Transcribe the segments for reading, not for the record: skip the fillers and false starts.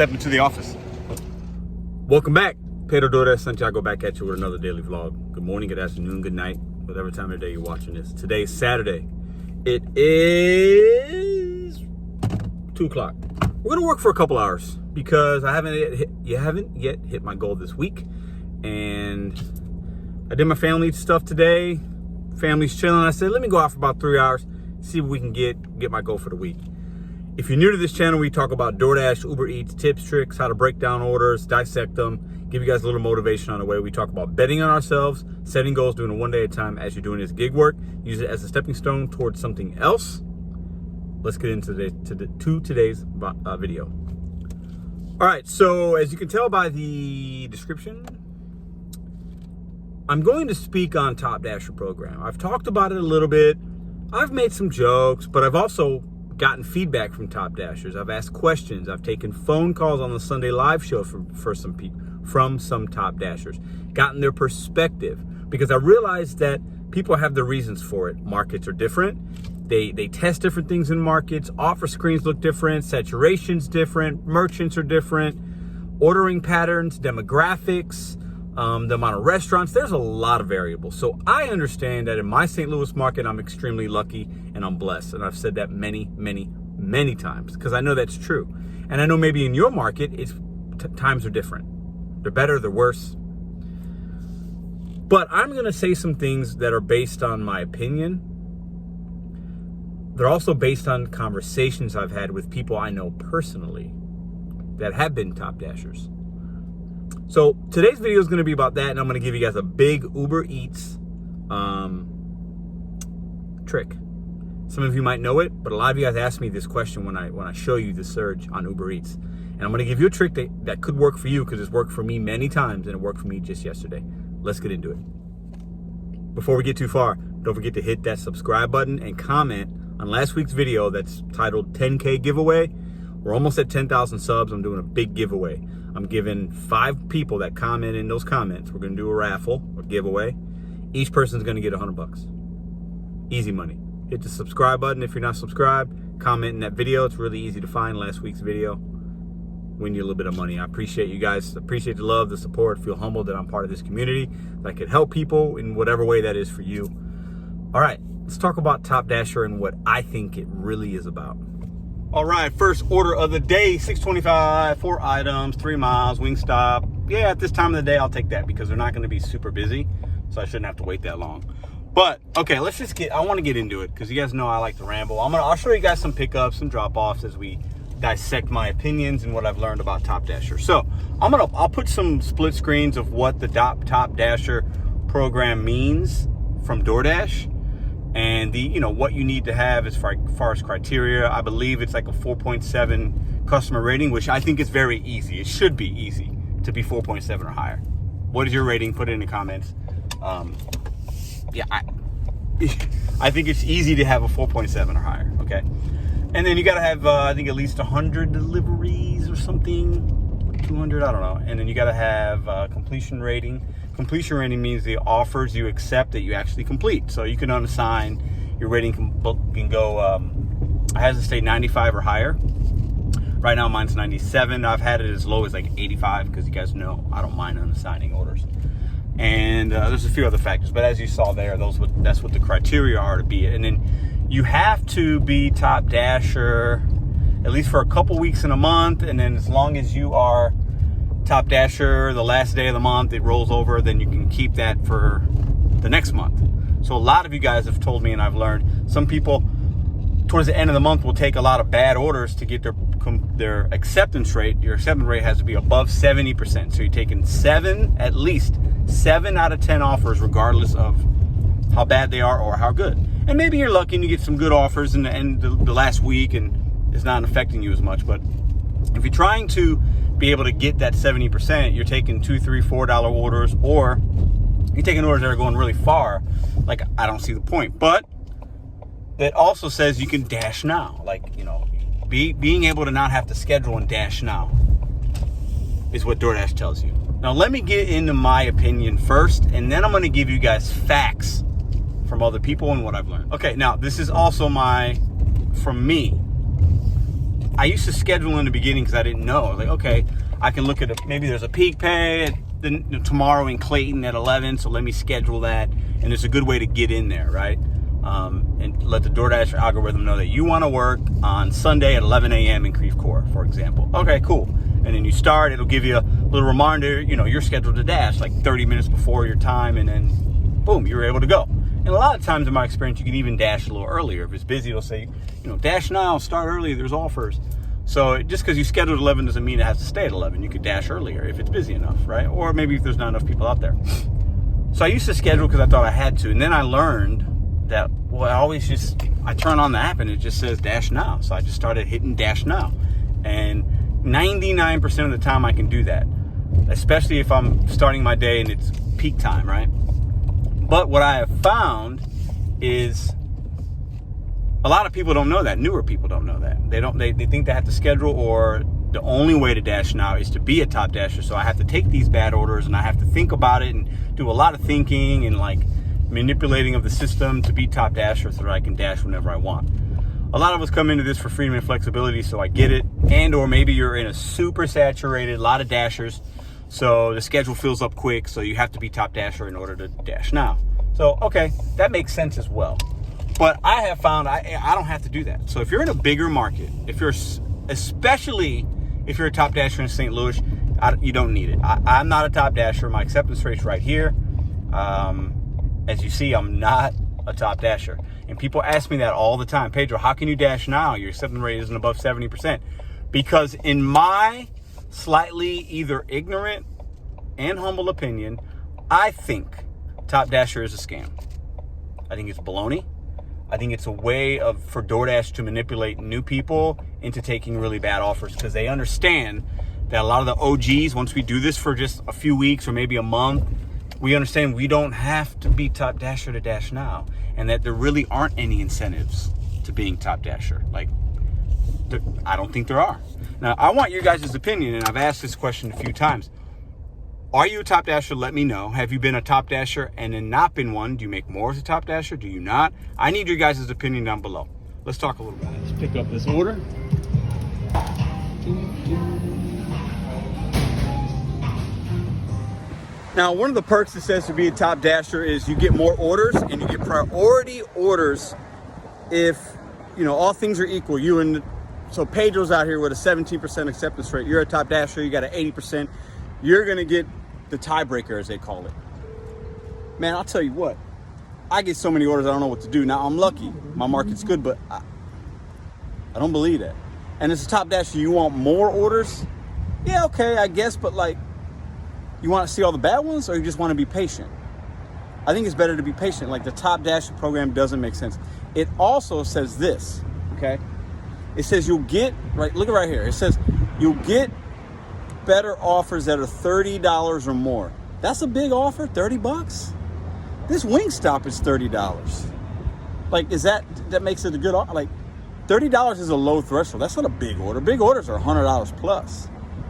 Step into the office. Welcome back. Pedro DoorDash Santiago back at you with another daily vlog. Good morning, good afternoon, good night, whatever time of day you're watching this. Today is Saturday. It is 2 o'clock. We're gonna work for a couple hours because I haven't yet hit my goal this week. And I did my family stuff today. Family's chilling. I said, let me go out for about 3 hours, see if we can get my goal for the week. If you're new to this channel, we talk about DoorDash, Uber Eats, tips, tricks, how to break down orders, dissect them, give you guys a little motivation on the way. We talk about betting on ourselves, setting goals, doing it one day at a time as you're doing this gig work. Use it as a stepping stone towards something else. Let's get into today's video. All right, so as you can tell by the description, I'm going to speak on Top Dasher program. I've talked about it a little bit. I've made some jokes, but I've also gotten feedback from Top Dashers. I've asked questions. I've taken phone calls on the Sunday live show from some Top Dashers, gotten their perspective, because I realized that people have their reasons for it. Markets are different. They test different things in markets. Offer screens look different. Saturation's different. Merchants are different. Ordering patterns, demographics, the amount of restaurants. There's a lot of variables. So I understand that in my St. Louis market, I'm extremely lucky and I'm blessed. And I've said that many times because I know that's true. And I know maybe in your market, times are different. They're better, they're worse. But I'm going to say some things that are based on my opinion. They're also based on conversations I've had with people I know personally that have been Top Dashers. So today's video is going to be about that, and I'm going to give you guys a big Uber Eats trick. Some of you might know it, but a lot of you guys ask me this question when I show you the surge on Uber Eats. And I'm going to give you a trick that could work for you because it's worked for me many times, and it worked for me just yesterday. Let's get into it. Before we get too far, don't forget to hit that subscribe button and comment on last week's video that's titled 10K giveaway. We're almost at 10,000 subs. I'm doing a big giveaway. I'm giving 5 people that comment in those comments. We're going to do a raffle or giveaway. Each person's going to get $100. Easy money. Hit the subscribe button if you're not subscribed. Comment in that video. It's really easy to find last week's video. Win you a little bit of money. I appreciate you guys. Appreciate the love, the support. Feel humbled that I'm part of this community. That I can help people in whatever way that is for you. All right, let's talk about Top Dasher and what I think it really is about. All right, first order of the day, $6.25, 4 items, 3 miles, Wingstop. Yeah, at this time of the day, I'll take that because they're not going to be super busy, so I shouldn't have to wait that long. But okay, let's just I want to get into it because you guys know I like to ramble. I'll show you guys some pickups, some drop-offs as we dissect my opinions and what I've learned about Top Dasher. So I'll put some split screens of what the Top Dasher program means from DoorDash. And what you need to have as far as criteria. I believe it's like a 4.7 customer rating, which I think is very easy. It should be easy to be 4.7 or higher. What is your rating? Put it in the comments. Yeah, I think it's easy to have a 4.7 or higher. Okay, and then you got to have I think at least 100 deliveries or something, 200. I don't know. And then you got to have completion rating. Completion rating means the offers you accept that you actually complete. So you can unassign. Your rating can go, it has to stay 95 or higher. Right now mine's 97. I've had it as low as like 85 because you guys know I don't mind unassigning orders. And there's a few other factors, but as you saw there, that's what the criteria are to be. And then you have to be Top Dasher at least for a couple weeks in a month. And then as long as you are Top Dasher, the last day of the month, it rolls over, then you can keep that for the next month. So a lot of you guys have told me, and I've learned, some people towards the end of the month will take a lot of bad orders to get their acceptance rate. Your acceptance rate has to be above 70%. So you're taking at least 7 out of 10 offers, regardless of how bad they are or how good. And maybe you're lucky and you get some good offers in the last week and it's not affecting you as much. But if you're trying to be able to get that 70%, you're taking $2, $3, $4 orders, or you're taking orders that are going really far. Like, I don't see the point. But that also says you can dash now. Like, being able to not have to schedule and dash now is what DoorDash tells you. Now, let me get into my opinion first, and then I'm going to give you guys facts from other people and what I've learned. Okay, now, this is also from me. I used to schedule in the beginning because I didn't know. I was like, okay, I can look at maybe there's a peak pay tomorrow in Clayton at 11, so let me schedule that. And it's a good way to get in there, right? And let the DoorDash algorithm know that you want to work on Sunday at 11 a.m. in Creve Coeur, for example. Okay, cool. And then you start, it'll give you a little reminder, you're scheduled to dash like 30 minutes before your time, and then boom, you're able to go. And a lot of times in my experience, you can even dash a little earlier. If it's busy, it'll say, dash now, start early, there's offers. So just because you scheduled 11 doesn't mean it has to stay at 11. You could dash earlier if it's busy enough, right? Or maybe if there's not enough people out there. So I used to schedule because I thought I had to. And then I learned that, I turn on the app and it just says dash now. So I just started hitting dash now. And 99% of the time I can do that, especially if I'm starting my day and it's peak time, right? But what I have found is a lot of people don't know that. Newer people don't know that. They think they have to schedule, or the only way to dash now is to be a top dasher. So I have to take these bad orders and I have to think about it and do a lot of thinking and like manipulating of the system to be top dasher so that I can dash whenever I want. A lot of us come into this for freedom and flexibility, so I get it. And or maybe you're in a super saturated, lot of dashers, so the schedule fills up quick, so you have to be top dasher in order to dash now. So, okay, that makes sense as well. But I have found I don't have to do that. So if you're in a bigger market, especially if you're a top dasher in St. Louis, you don't need it. I'm not a top dasher. My acceptance rate's right here. As you see, I'm not a top dasher. And people ask me that all the time. Pedro, how can you dash now? Your acceptance rate isn't above 70%. Because in my slightly either ignorant and humble opinion, I think top dasher is a scam. I think it's baloney. I think it's a way for DoorDash to manipulate new people into taking really bad offers, because they understand that a lot of the OGs, once we do this for just a few weeks or maybe a month, we understand we don't have to be top dasher to dash now, and that there really aren't any incentives to being top dasher. I don't think there are. Now, I want your guys' opinion, and I've asked this question a few times. Are you a top dasher? Let me know. Have you been a top dasher and then not been one? Do you make more as a top dasher? Do you not? I need your guys' opinion down below. Let's talk a little bit. Let's pick up this order. Now, one of the perks it says to be a top dasher is you get more orders, and you get priority orders if, all things are equal. So Pedro's out here with a 17% acceptance rate. You're a top dasher, you got an 80%. You're going to get the tiebreaker, as they call it. Man, I'll tell you what. I get so many orders, I don't know what to do. Now, I'm lucky. My market's good, but I don't believe that. And as a top dasher, you want more orders? Yeah, okay, I guess, but you want to see all the bad ones, or you just want to be patient? I think it's better to be patient. The top dasher program doesn't make sense. It also says this, okay? It says you'll get, look at right here. It says you'll get better offers that are $30 or more. That's a big offer, $30? This Wingstop is $30. That makes it a good offer? $30 is a low threshold. That's not a big order. Big orders are $100 plus.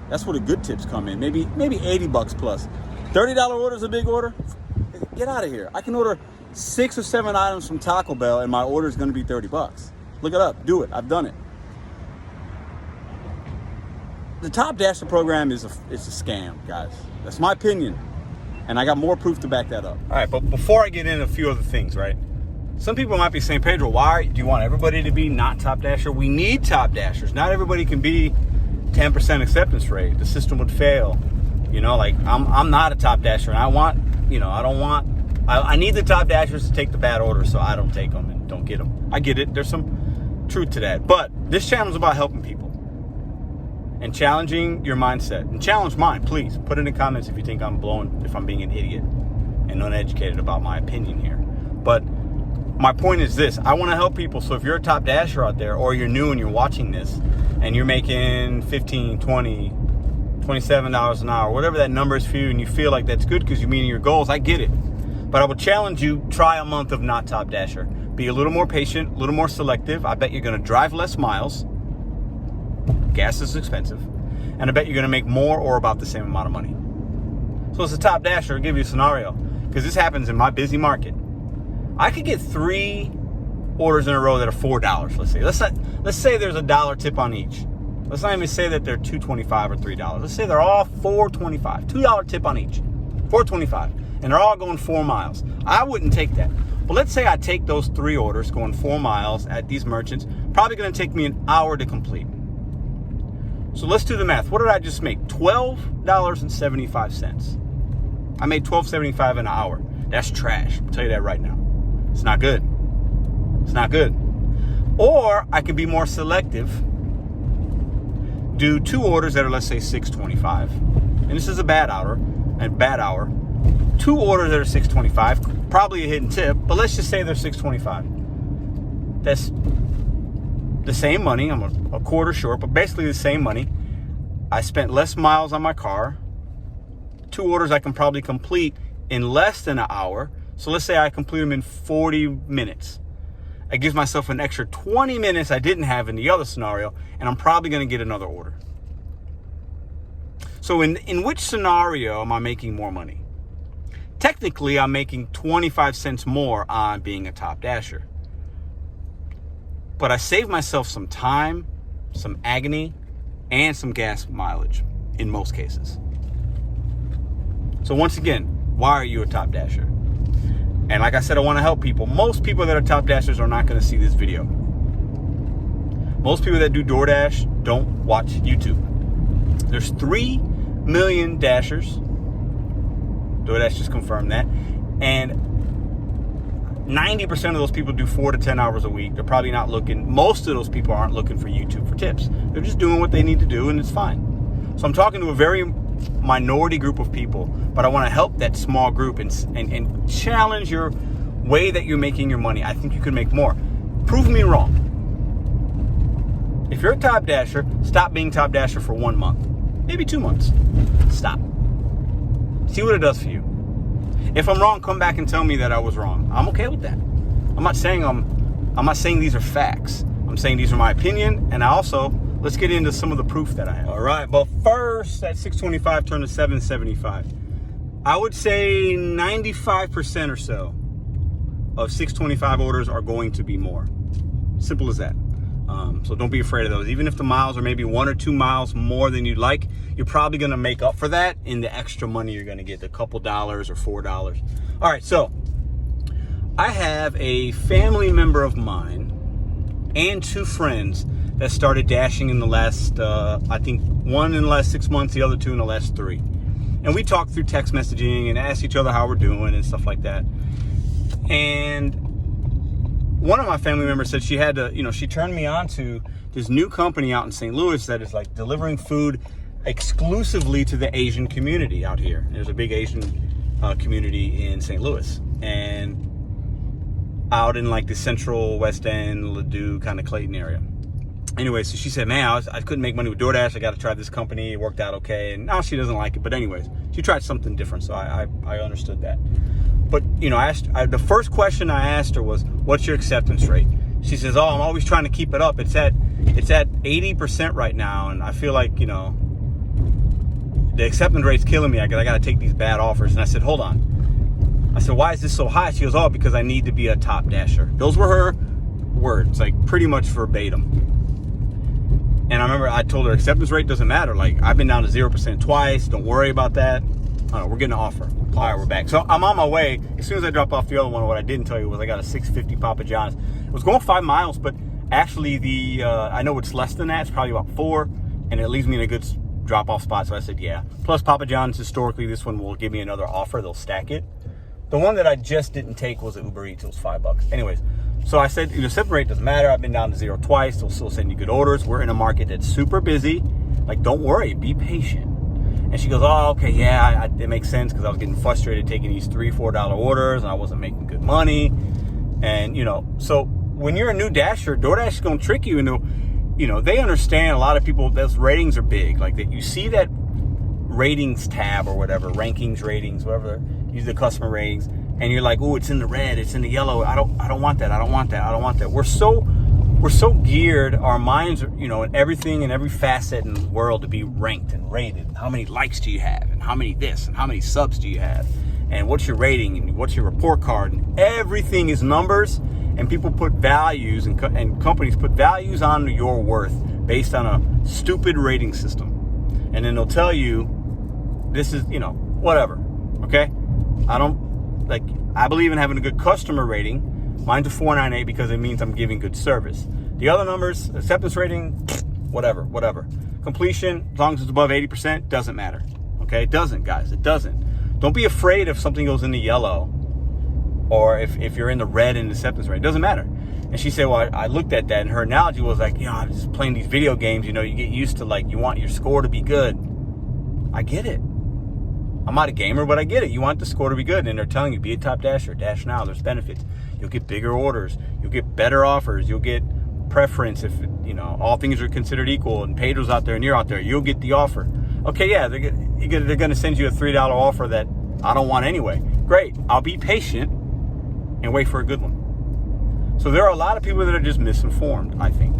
That's where the good tips come in. Maybe $80 plus. $30 order is a big order? Get out of here. I can order 6 or 7 items from Taco Bell and my order is going to be $30. Look it up. Do it. I've done it. The Top Dasher program is a scam, guys. That's my opinion. And I got more proof to back that up. All right, but before I get into a few other things, right? Some people might be saying, Pedro, why do you want everybody to be not Top Dasher? We need Top Dashers. Not everybody can be 10% acceptance rate. The system would fail. I'm not a Top Dasher, and I need the Top Dashers to take the bad orders, so I don't take them and don't get them. I get it. There's some truth to that. But this channel is about helping people and challenging your mindset. And challenge mine, please. Put it in the comments if you think if I'm being an idiot and uneducated about my opinion here. But my point is this. I want to help people. So if you're a top dasher out there, or you're new and you're watching this and you're making $15, $20, $27 an hour, whatever that number is for you, and you feel like that's good because you're meeting your goals, I get it. But I would challenge you, try a month of not top dasher. Be a little more patient, a little more selective. I bet you're going to drive less miles. Gas is expensive. And I bet you're going to make more or about the same amount of money. So as a top dasher, I'll give you a scenario, because this happens in my busy market. I could get 3 orders in a row that are $4, let's say. Let's say there's $1 tip on each. Let's not even say that they're $2.25 or $3. Let's say they're all $4.25. $2 tip on each. $4.25. And they're all going 4 miles. I wouldn't take that. But let's say I take those 3 orders going 4 miles at these merchants. Probably going to take me an hour to complete. So let's do the math. What did I just make? $12.75. I made $12.75 in an hour. That's trash. I'll tell you that right now. It's not good. It's not good. Or I could be more selective. Do 2 orders that are, let's say, $6.25. And this is a bad hour. 2 orders that are $6.25. Probably a hidden tip, but let's just say they're $6.25. That's the same money. I'm a quarter short, but basically the same money. I spent less miles on my car. 2 orders I can probably complete in less than an hour. So let's say I complete them in 40 minutes. It gives myself an extra 20 minutes I didn't have in the other scenario, and I'm probably going to get another order. So in which scenario am I making more money? Technically, I'm making 25 cents more on being a top dasher. But I save myself some time, some agony, and some gas mileage in most cases. So once again, why are you a top dasher? And like I said, I want to help people. Most people that are top dashers are not going to see this video. Most people that do DoorDash don't watch YouTube. There's 3 million dashers. DoorDash just confirmed that. And 90% of those people do 4 to 10 hours a week. They're probably not looking, most of those people aren't looking for YouTube for tips. They're just doing what they need to do, and it's fine. So I'm talking to a very minority group of people, but I want to help that small group and challenge your way that you're making your money. I think you can make more. Prove me wrong. If you're a top dasher, stop being top dasher for 1 month, maybe 2 months. Stop. See what it does for you. If I'm wrong, come back and tell me that I was wrong. I'm okay with that. I'm not saying these are facts. I'm saying these are my opinion, and let's get into some of the proof that I have. All right, but first, that $6.25 turned to $7.75. I would say 95% or so of $6.25 orders are going to be more. Simple as that. So don't be afraid of those. Even if the miles are maybe 1 or 2 miles more than you'd like, you're probably going to make up for that in the extra money you're going to get, a couple dollars or $4. All right, so I have a family member of mine and 2 friends that started dashing in the last, I think one in the last 6 months, the other 2 in the last 3. And we talked through text messaging and asked each other how we're doing and stuff like that. And one of my family members said she had to, she turned me on to this new company out in St. Louis that is like delivering food exclusively to the Asian community out here. There's a big Asian community in St. Louis, and out in like the central West End, Ladue, kind of Clayton area. Anyway, so she said, man, I couldn't make money with DoorDash. I got to try this company. It worked out okay. And now she doesn't like it. But anyways, she tried something different. So I understood that. But, the first question I asked her was, what's your acceptance rate? She says, oh, I'm always trying to keep it up. It's at 80% right now. And I feel like, the acceptance rate's killing me. I got to take these bad offers. And I said, hold on. I said, why is this so high? She goes, oh, because I need to be a top dasher. Those were her words, like pretty much verbatim. And I remember I told her acceptance rate doesn't matter. Like, I've been down to 0% twice. Don't worry about that. We're getting an offer. All right, we're back. So I'm on my way. As soon as I drop off the other one, what I didn't tell you was I got a $6.50 Papa John's. It was going 5 miles, but actually I know it's less than that. It's probably about 4, and it leaves me in a good drop-off spot. So I said, yeah. Plus Papa John's, historically, this one will give me another offer. They'll stack it. The one that I just didn't take was an Uber Eats. It was $5. Anyways, so I said, acceptance rate doesn't matter. I've been down to 0 twice. They'll still send you good orders. We're in a market that's super busy. Like, don't worry. Be patient. And she goes, oh, okay, yeah, it makes sense because I was getting frustrated taking these $3, $4 orders and I wasn't making good money. And, so when you're a new dasher, DoorDash is going to trick you into, they understand a lot of people, those ratings are big. Like that, you see that ratings tab or whatever, rankings, ratings, whatever, use the customer ratings. And you're like, oh, it's in the red, it's in the yellow. I don't want that. I don't want that. I don't want that. We're so geared, our minds are, in everything, in every facet in the world to be ranked and rated. How many likes do you have? And how many this? And how many subs do you have? And what's your rating? And what's your report card? And everything is numbers. And people put values and companies put values on your worth based on a stupid rating system. And then they'll tell you, this is, whatever, okay? I believe in having a good customer rating. Mine's a 4.98 because it means I'm giving good service. The other numbers, acceptance rating, whatever. Completion, as long as it's above 80%, doesn't matter, okay? It doesn't, guys, it doesn't. Don't be afraid if something goes into yellow or if you're in the red in acceptance rate. It doesn't matter. And she said, well, I looked at that, and her analogy was like, I'm just playing these video games, you get used to, you want your score to be good. I get it. I'm not a gamer, but I get it. You want the score to be good, and they're telling you, be a top dasher, dash now, there's benefits. You'll get bigger orders. You'll get better offers. You'll get preference if, all things are considered equal, and Pedro's out there and you're out there. You'll get the offer. Okay, yeah, they're going to send you a $3 offer that I don't want anyway. Great. I'll be patient and wait for a good one. So there are a lot of people that are just misinformed, I think.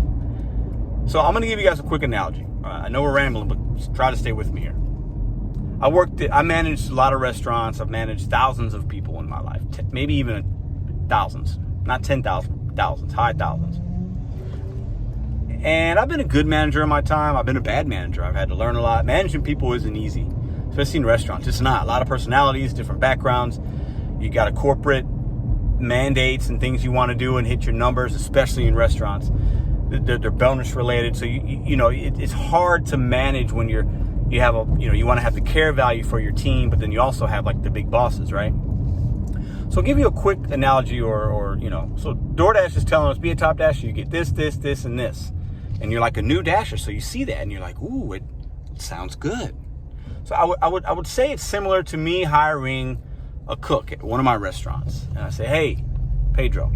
So I'm going to give you guys a quick analogy. I know we're rambling, but just try to stay with me here. I managed a lot of restaurants. I've managed thousands of people in my life, maybe even thousands, not 10,000, thousands, high thousands. And I've been a good manager in my time. I've been a bad manager. I've had to learn a lot. Managing people isn't easy, especially in restaurants. It's not. A lot of personalities, different backgrounds. You got a corporate mandates and things you want to do and hit your numbers, especially in restaurants. They're bonus related, so it's hard to manage when you want to have the care value for your team, but then you also have the big bosses, right? So I'll give you a quick analogy, so DoorDash is telling us, be a top dasher, you get this, and this, and you're like a new dasher, so you see that and you're like, ooh, it sounds good. So I would say it's similar to me hiring a cook at one of my restaurants, and I say, hey, Pedro,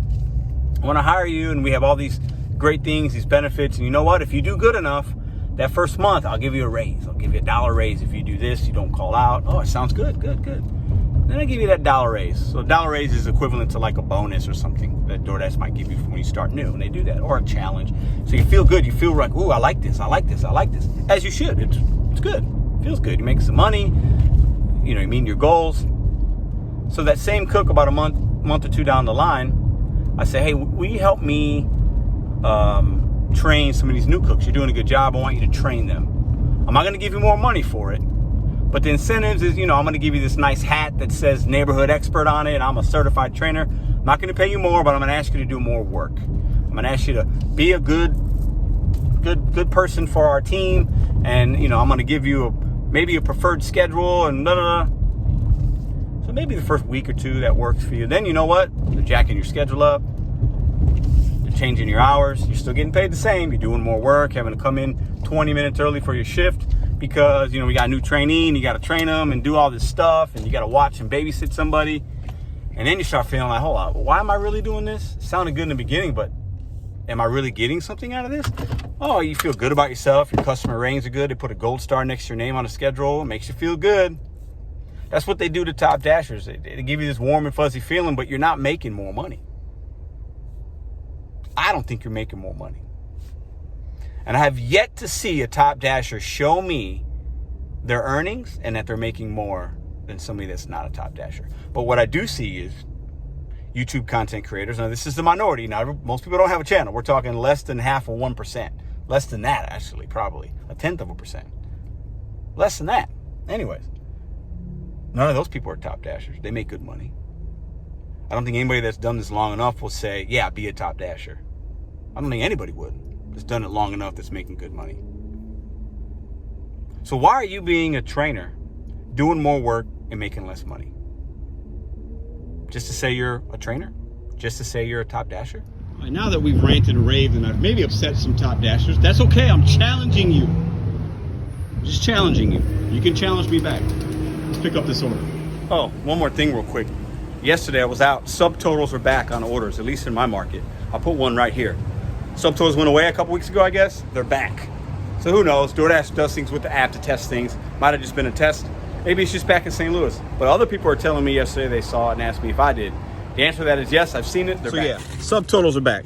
I want to hire you, and we have all these great things, these benefits, and you know what? If you do good enough, that first month, I'll give you a raise. I'll give you $1 raise if you do this, you don't call out. Oh, it sounds good. Then I give you that $1 raise. So $1 raise is equivalent to a bonus or something that DoorDash might give you when you start new, and they do that, or a challenge. So you feel good. You feel like, ooh, I like this. As you should. It's good. It feels good. You make some money. You meet your goals. So that same cook, about a month or two down the line, I say, hey, will you help me train some of these new cooks? You're doing a good job. I want you to train them. I'm not going to give you more money for it, but the incentives is, I'm going to give you this nice hat that says neighborhood expert on it. I'm a certified trainer. I'm not going to pay you more, but I'm going to ask you to do more work. I'm going to ask you to be a good person for our team, and I'm going to give you maybe a preferred schedule and blah, blah, blah. So maybe the first week or two that works for you. Then you know what? They're jacking your schedule up. They're changing your hours. You're still getting paid the same. You're doing more work, having to come in 20 minutes early for your shift because, we got a new trainee and you got to train them and do all this stuff, and you got to watch and babysit somebody. And then you start feeling like, hold on, why am I really doing this? It sounded good in the beginning, but am I really getting something out of this? Oh, you feel good about yourself. Your customer ratings are good. They put a gold star next to your name on a schedule. It makes you feel good. That's what they do to top dashers. They give you this warm and fuzzy feeling, but you're not making more money. I don't think you're making more money. And I have yet to see a top dasher show me their earnings and that they're making more than somebody that's not a top dasher. But what I do see is YouTube content creators. Now, this is the minority. Now, most people don't have a channel. We're talking less than half of 1%. Less than that, actually, probably. 0.1%. Less than that. Anyways. None of those people are top dashers. They make good money. I don't think anybody that's done this long enough will say, yeah, be a top dasher. I don't think anybody would that's done it long enough that's making good money. So why are you being a trainer, doing more work and making less money? Just to say you're a trainer? Just to say you're a top dasher? All right, now that we've ranted and raved and I've maybe upset some top dashers, that's okay. I'm challenging you. I'm just challenging you. You can challenge me back. Let's pick up this order. Oh, one more thing real quick. Yesterday I was out. Subtotals are back on orders, at least in my market. I'll put one right here. Subtotals went away a couple weeks ago, I guess. They're back. So who knows? DoorDash does things with the app to test things. Might have just been a test. Maybe it's just back in St. Louis. But other people are telling me yesterday they saw it and asked me if I did. The answer to that is yes, I've seen it. They're back. Yeah, subtotals are back.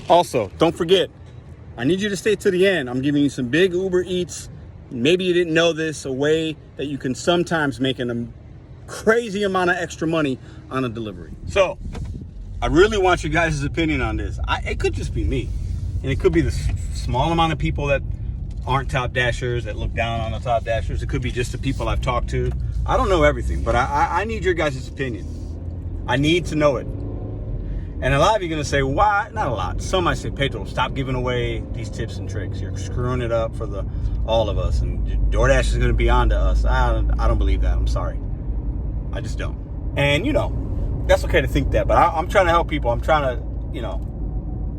Also, don't forget, I need you to stay to the end. I'm giving you some big Uber Eats. Maybe you didn't know this, a way that you can sometimes make a crazy amount of extra money on a delivery. So, I really want you guys' opinion on this. It could just be me. And it could be the small amount of people that aren't top dashers, that look down on the top dashers. It could be just the people I've talked to. I don't know everything, but I need your guys' opinion. I need to know it. And a lot of you are going to say, why? Not a lot. Some might say, Pedro, stop giving away these tips and tricks. You're screwing it up for all of us. And DoorDash is going to be on to us. I don't believe that. I'm sorry. I just don't. And, that's okay to think that. But I'm trying to help people. I'm trying to,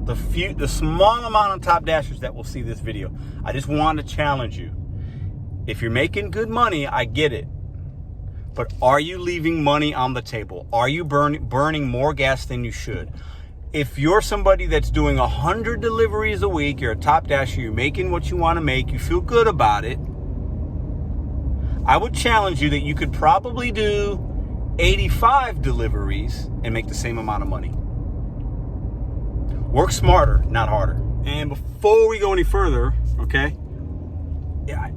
the small amount of top dashers that will see this video. I just want to challenge you. If you're making good money, I get it. But are you leaving money on the table? Are you burning more gas than you should? If you're somebody that's doing 100 deliveries a week, you're a top dasher, you're making what you want to make, you feel good about it, I would challenge you that you could probably do 85 deliveries and make the same amount of money. Work smarter, not harder. And before we go any further, okay,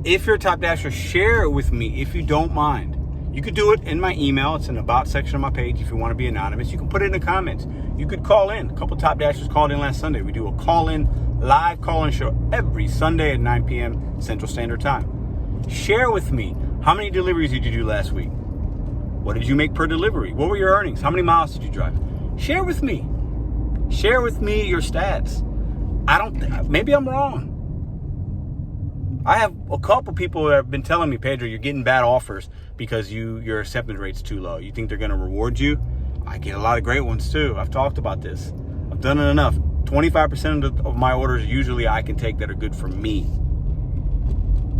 if you're a top dasher, share it with me if you don't mind. You could do it in my email. It's in the about section of my page. If you want to be anonymous, you can put it in the comments. You could call in. A couple top dashers called in last Sunday. We do a live call-in show every Sunday at 9 p.m. Central Standard Time. Share with me, how many deliveries did you do last week? What did you make per delivery? What were your earnings? How many miles did you drive? Share with me. Share with me your stats. Maybe I'm wrong. I have a couple people that have been telling me, Pedro, you're getting bad offers because your acceptance rate's too low. You think they're going to reward you? I get a lot of great ones too. I've talked about this. I've done it enough. 25% of my orders usually I can take that are good for me.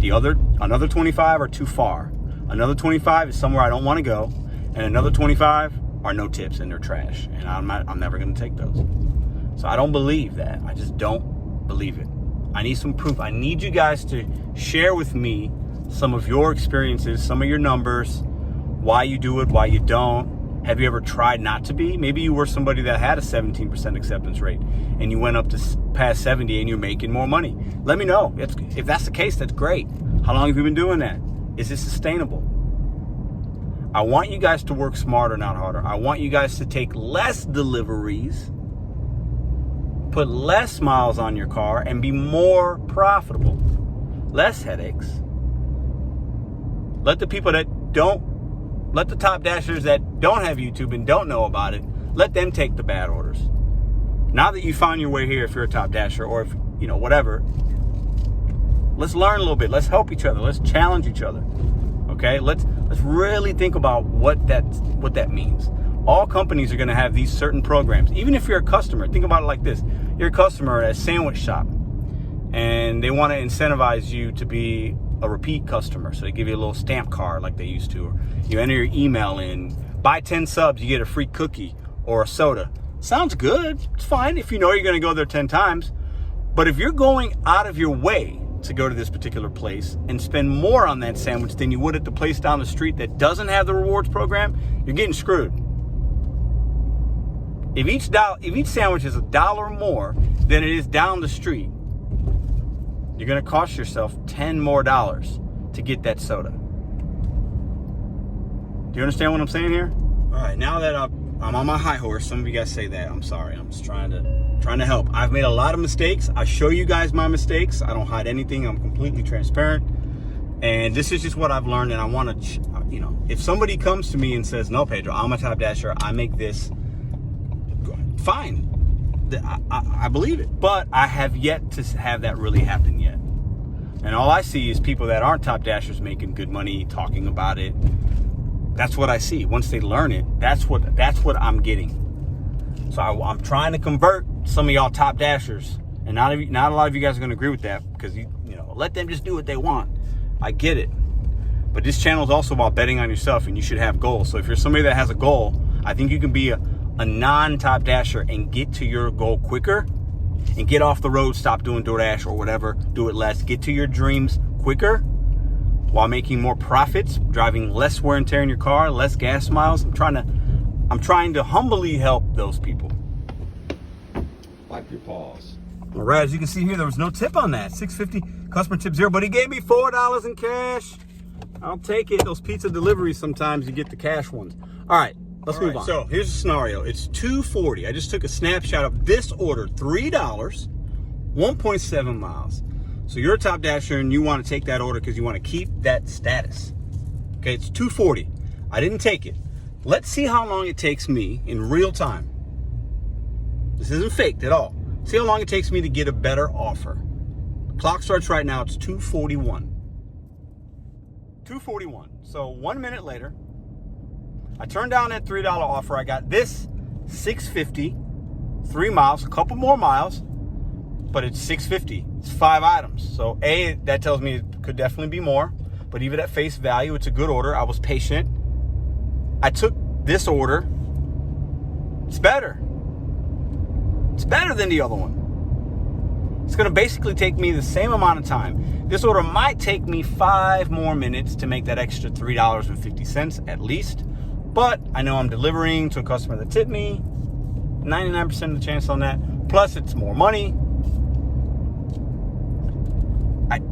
Another 25 are too far. Another 25 is somewhere I don't want to go. And another 25 are no tips and they're trash. And I'm never going to take those. So I don't believe that. I just don't believe it. I need some proof. I need you guys to share with me some of your experiences, some of your numbers, why you do it, why you don't. Have you ever tried not to be? Maybe you were somebody that had a 17% acceptance rate and you went up to past 70 and you're making more money. Let me know. If that's the case, that's great. How long have you been doing that? Is it sustainable? I want you guys to work smarter, not harder. I want you guys to take less deliveries, put less miles on your car, and be more profitable. Less headaches. Let the top dashers that don't have YouTube and don't know about it, let them take the bad orders. Now that you found your way here, if you're a top dasher or if, whatever, let's learn a little bit. Let's help each other. Let's challenge each other. Okay? Let's really think about what that means. All companies are going to have these certain programs. Even if you're a customer, think about it like this. You're a customer at a sandwich shop and they want to incentivize you to be a repeat customer. So they give you a little stamp card like they used to. Or you enter your email in, buy 10 subs, you get a free cookie or a soda. Sounds good. It's fine if you know you're going to go there 10 times. But if you're going out of your way to go to this particular place and spend more on that sandwich than you would at the place down the street that doesn't have the rewards program, you're getting screwed. If each sandwich is $1 more than it is down the street, you're going to cost yourself $10 more to get that soda. Do you understand what I'm saying here? All right, now that I'm on my high horse, some of you guys say that. I'm sorry. I'm just trying to help. I've made a lot of mistakes. I show you guys my mistakes. I don't hide anything. I'm completely transparent. And this is just what I've learned. And I want to, if somebody comes to me and says, no, Pedro, I'm a top dasher, I make this, fine. I believe it. But I have yet to have that really happen yet. And all I see is people that aren't top dashers making good money, talking about it. That's what I see. Once they learn it, that's what I'm getting. So I'm trying to convert some of y'all top dashers. And not a lot of you guys are going to agree with that because, let them just do what they want. I get it. But this channel is also about betting on yourself and you should have goals. So if you're somebody that has a goal, I think you can be a non-top dasher and get to your goal quicker and get off the road, stop doing DoorDash or whatever, do it less, get to your dreams quicker while making more profits, driving less wear and tear in your car, less gas miles. I'm trying to humbly help those people. Wipe your paws. All right, as you can see here, there was no tip on that. $6.50 customer tip 0, but he gave me $4 in cash. I'll take it. Those pizza deliveries, sometimes you get the cash ones. All right. Let's move on. So here's the scenario. It's $2.40. I just took a snapshot of this order. $3. 1.7 miles. So you're a top dasher and you want to take that order because you want to keep that status. Okay, it's 240. I didn't take it. Let's see how long it takes me in real time. This isn't faked at all. See how long it takes me to get a better offer. Clock starts right now. It's 2:41. 2:41. So 1 minute later, I turned down that $3 offer. I got this $6.50, 3 miles, a couple more miles, but it's $6.50. It's 5 items. So A, that tells me it could definitely be more, but even at face value, it's a good order. I was patient. I took this order. It's better. It's better than the other one. It's going to basically take me the same amount of time. This order might take me 5 more minutes to make that extra $3.50 at least. But I know I'm delivering to a customer that tipped me. 99% of the chance on that. Plus, it's more money.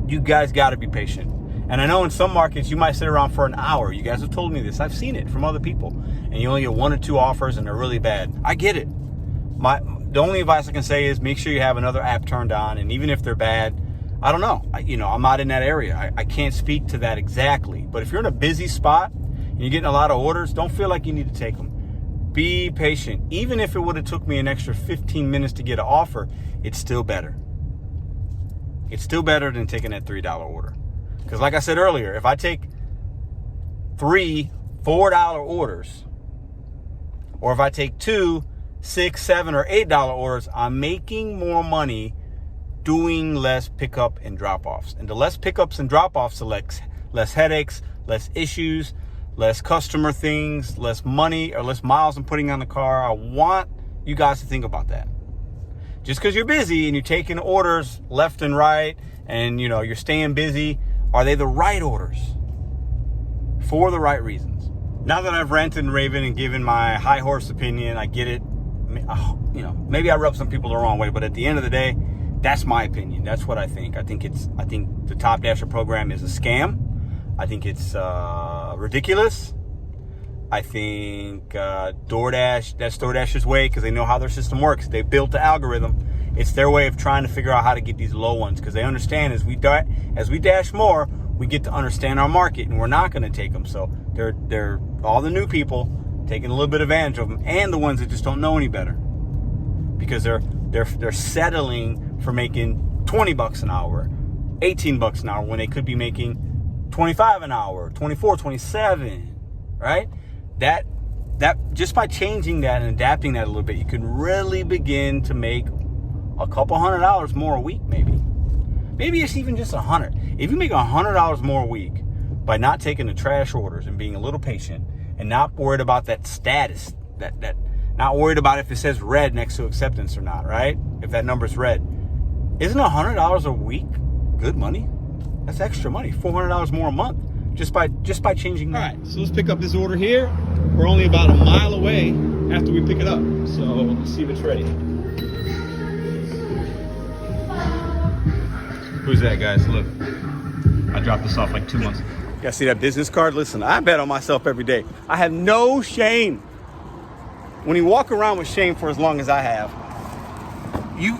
You guys got to be patient. And I know in some markets, you might sit around for an hour. You guys have told me this. I've seen it from other people. And you only get 1 or 2 offers and they're really bad. I get it. The only advice I can say is make sure you have another app turned on. And even if they're bad, I don't know. I'm not in that area. I can't speak to that exactly. But if you're in a busy spot and you're getting a lot of orders, don't feel like you need to take them. Be patient. Even if it would have took me an extra 15 minutes to get an offer, it's still better. It's still better than taking that $3 order. Because like I said earlier, if I take 3 $4 orders, or if I take 2 $6, $7, or $8 orders, I'm making more money doing less pickup and drop-offs. And the less pickups and drop-offs, less headaches, less issues, less customer things, less money or less miles I'm putting on the car. I want you guys to think about that. Just because you're busy and you're taking orders left and right and you're staying busy, are they the right orders for the right reasons? Now that I've ranted and raven and given my high horse opinion, I get it. Maybe I rub some people the wrong way, but at the end of the day, that's my opinion. That's what I think. I think the Top Dasher program is a scam. I think it's ridiculous. I think DoorDash, that's DoorDash's way because they know how their system works. They built the algorithm. It's their way of trying to figure out how to get these low ones because they understand as we dash more, we get to understand our market and we're not going to take them. So they're all the new people taking a little bit of advantage of them and the ones that just don't know any better because they're settling for making $20 an hour, $18 an hour when they could be making $25 an hour, $24, $27, right? That just by changing that and adapting that a little bit, you can really begin to make a couple $100 more a week, maybe. Maybe it's even just $100. If you make $100 more a week by not taking the trash orders and being a little patient and not worried about that status, that not worried about if it says red next to acceptance or not, right? If that number's red. Isn't $100 a week good money? That's extra money, $400 more a month, just by changing that. All right, so let's pick up this order here. We're only about a mile away after we pick it up. So let's see if it's ready. Who's that, guys? Look, I dropped this off like 2 months ago. You guys see that business card? Listen, I bet on myself every day. I have no shame. When you walk around with shame for as long as I have, you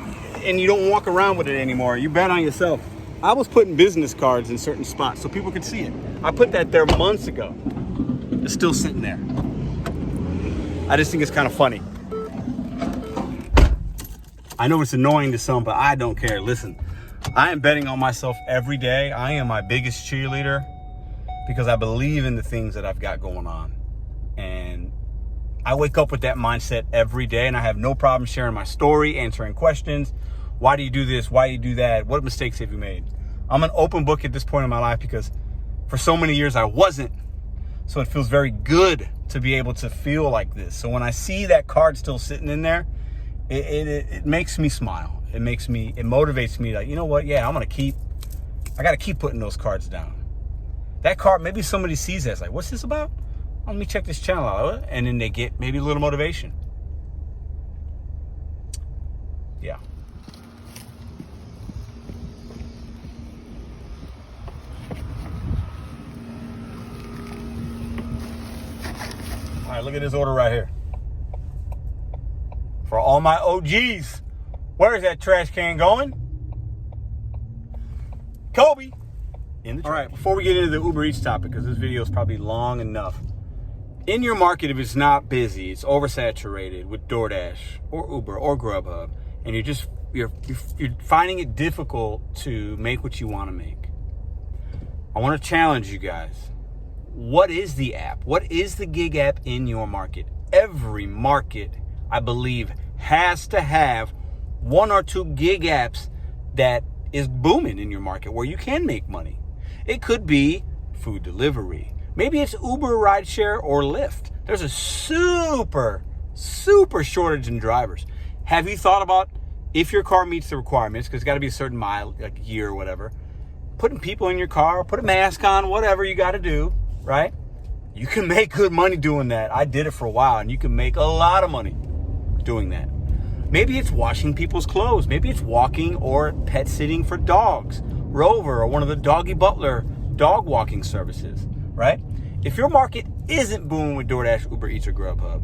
don't walk around with it anymore. You bet on yourself. I was putting business cards in certain spots so people could see it. I put that there months ago. It's still sitting there. I just think it's kind of funny. I know it's annoying to some, but I don't care. Listen, I am betting on myself every day. I am my biggest cheerleader because I believe in the things that I've got going on. And I wake up with that mindset every day, and I have no problem sharing my story, answering questions. Why do you do this? Why do you do that? What mistakes have you made? I'm an open book at this point in my life because for so many years I wasn't. So it feels very good to be able to feel like this. So when I see that card still sitting in there, it makes me smile. It motivates me like, you know what? Yeah, I got to keep putting those cards down. That card, maybe somebody sees that. It's like, what's this about? Let me check this channel out. And then they get maybe a little motivation. Yeah. All right, look at this order right here. For all my OGs, where is that trash can going? Kobe. All right, before we get into the Uber Eats topic, because this video is probably long enough. In your market, if it's not busy, it's oversaturated with DoorDash or Uber or Grubhub, and you're finding it difficult to make what you want to make, I want to challenge you guys. What is the app? What is the gig app in your market? Every market, I believe, has to have one or two gig apps that is booming in your market where you can make money. It could be food delivery. Maybe it's Uber, rideshare, or Lyft. There's a super shortage in drivers. Have you thought about, if your car meets the requirements, because it's got to be a certain mile, like a year or whatever, putting people in your car, put a mask on, whatever you got to do, right? You can make good money doing that. I did it for a while, and you can make a lot of money doing that. Maybe it's washing people's clothes. Maybe it's walking or pet sitting for dogs. Rover or one of the Doggy Butler dog walking services, right? If your market isn't booming with DoorDash, Uber Eats, or Grubhub,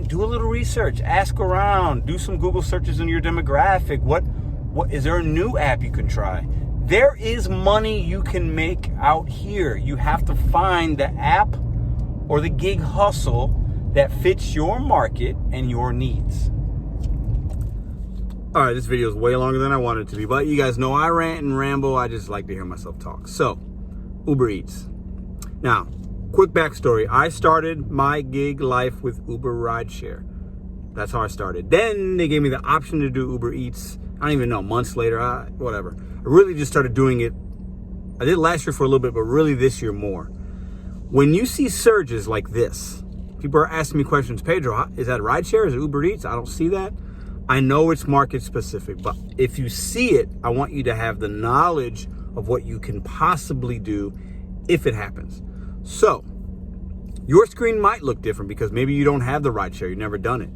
do a little research, ask around, do some Google searches in your demographic. What is there a new app you can try? There is money you can make out here. You have to find the app or the gig hustle that fits your market and your needs. All right, this video is way longer than I wanted it to be, but you guys know I rant and ramble. I just like to hear myself talk. So, Uber Eats. Now, quick backstory. I started my gig life with Uber rideshare. That's how I started. Then they gave me the option to do Uber Eats. I don't even know, months later, whatever. I really just started doing it. I did last year for a little bit, but really this year more. When you see surges like this, people are asking me questions. Pedro, is that rideshare? Is it Uber Eats? I don't see that. I know it's market specific, but if you see it, I want you to have the knowledge of what you can possibly do if it happens. So, your screen might look different because maybe you don't have the rideshare, you've never done it.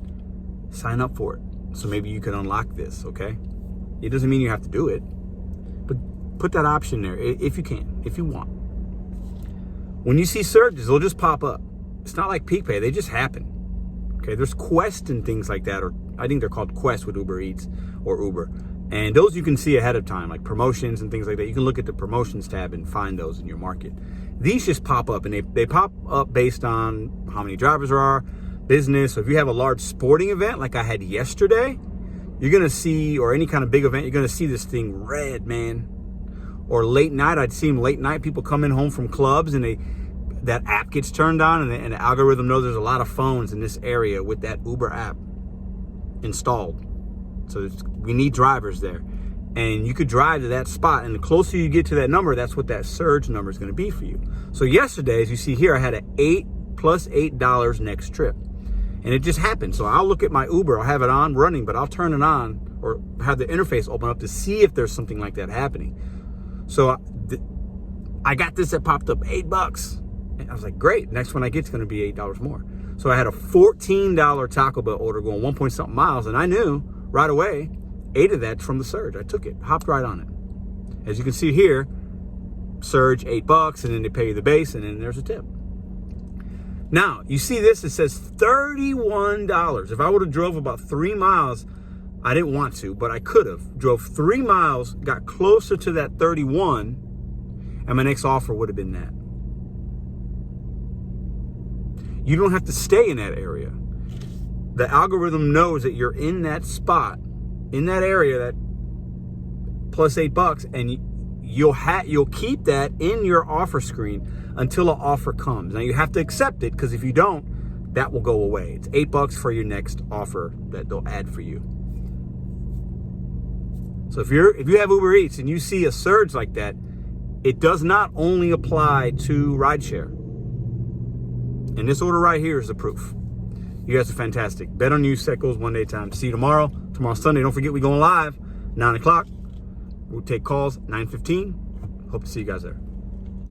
Sign up for it. So maybe you can unlock this, okay? It doesn't mean you have to do it, but put that option there if you can, if you want. When you see surges, they'll just pop up. It's not like peak pay, they just happen. Okay, there's Quest and things like that, or I think they're called Quest with Uber Eats or Uber. And those you can see ahead of time, like promotions and things like that. You can look at the promotions tab and find those in your market. These just pop up, and they pop up based on how many drivers there are, business. So if you have a large sporting event like I had yesterday, you're going to see, or any kind of big event, you're going to see this thing red, man. Or late night, I'd see them late night, people coming home from clubs, and that app gets turned on, and the algorithm knows there's a lot of phones in this area with that Uber app installed. So we need drivers there. And you could drive to that spot, and the closer you get to that number, that's what that surge number is going to be for you. So yesterday, as you see here, I had an $8 plus $8 next trip. And it just happened. So I'll look at my Uber, I'll have it on running, but I'll turn it on or have the interface open up to see if there's something like that happening. So I got this that popped up, $8. And I was like, great, next one I get is going to be $8 more. So I had a $14 Taco Bell order going 1 point something miles, and I knew right away, 8 of that's from the surge. I took it, hopped right on it. As you can see here, surge $8, and then they pay you the base, and then there's a tip. Now, you see this, it says $31. If I would have drove about 3 miles, I didn't want to, but I could have. Drove 3 miles, got closer to that 31, and my next offer would have been that. You don't have to stay in that area. The algorithm knows that you're in that spot, in that area, that plus $8, and you'll keep that in your offer screen until an offer comes. Now you have to accept it, because if you don't, that will go away. It's $8 for your next offer that they'll add for you. So if you have Uber Eats and you see a surge like that, it does not only apply to rideshare. And this order right here is the proof. You guys are fantastic. Bet on you, set goals one day at a time. See you tomorrow. Tomorrow's Sunday. Don't forget, we're going live 9 o'clock. We'll take calls 9:15. Hope to see you guys there.